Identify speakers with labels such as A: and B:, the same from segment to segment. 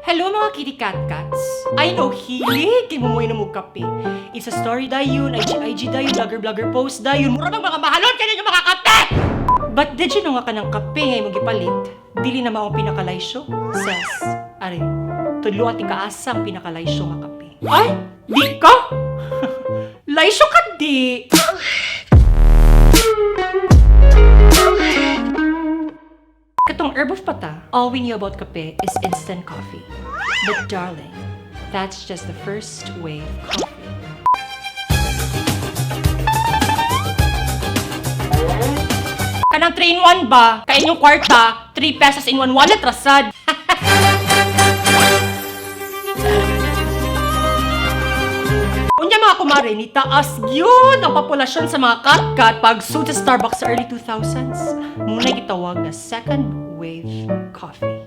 A: Hello mga kitty cat cats. I know hilig kay mo inom og kape. Isa story dayon, IG dayon, blogger post dayon. Mura bang mga mahalon kay ninyo makakape. But did you know nga kanang kape ngay mo gipalit? Dili na mao pinakalaysyo. Says, are, tudlo at ikaasang pinakalaysyo nga kape. Ay, di ka? Laysyo ka di. Katong herb of pata, all we knew about kape is instant coffee. But darling, that's just the first wave coffee. Kanang 3-in-1 ba? Kaya inyong kwarta, 3 pesos in 1 wallet, rasad. Unya mga kumare, ni taas yun ang populasyon sa mga cat-cat pag suit sa Starbucks sa early 2000s. Muna gitawag na second wave coffee.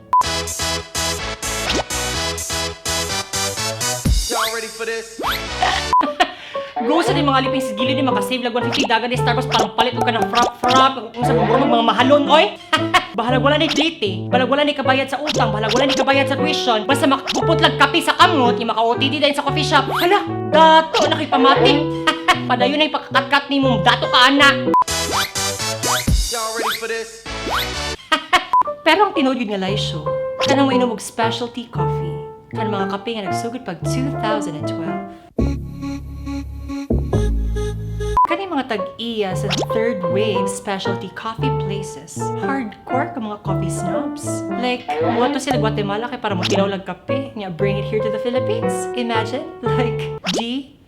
B: Y'all ready for this?
A: Go sa din mga liping sa gilid ni makasave lag 150 dagan ni Starbucks parang palit o ka ng frap kung sa buburo mga mahalon oy. Bahalag wala ni plate eh. Bahalag wala ni kabayad sa utang, bahalag wala ni kabayad sa tuition. Basta makupot lang kape sa kamot, yung maka-OTD dahil sa coffee shop. Hala, dato nakipamatik. Padayon na yung pagkakat-kat ni mong dato ka anak.
B: Y'all ready for this?
A: Pero ang tinod yun nga laysyo, kanang mo inom og specialty coffee. Kanang mga kape nga nagsugod pag 2012. Kani mga tag-iya sa third wave specialty coffee places. Hardcore ka mga coffee snobs. Like, mo to sila Guatemala kay para mo tinawag kape. Nga, bring it here to the Philippines. Imagine, like, GMG.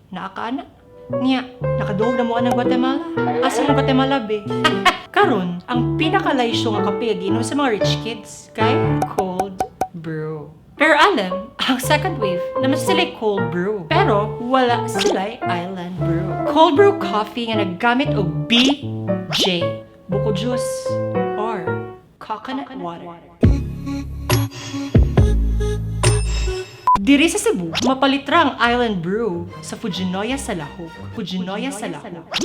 A: Naakaana. Nga, nakaduhog na mo ng Guatemala. Asa ng Guatemala, be? Karon, ang pinakalaysyo nga kape giinom sa mga rich kids kay cold brew. Pero alam, ang second wave, naman sila'y cold brew. Pero wala sila'y island brew. Cold brew coffee nga naggamit og BJ, buko juice, or coconut water. Diri sa Cebu, mapalitra ang island brew sa Fujinoya sa Lahok. Fujinoya sa Lahok.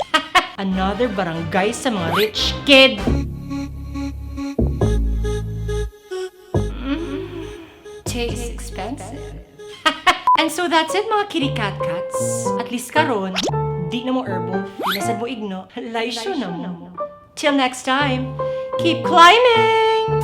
A: Another barangay sa mga rich kid. Tastes expensive. And so that's it mga kitty cat cats. At least karon, di na mo herbal, di na sad mo igno, laysyo na mo. Till next time, keep climbing!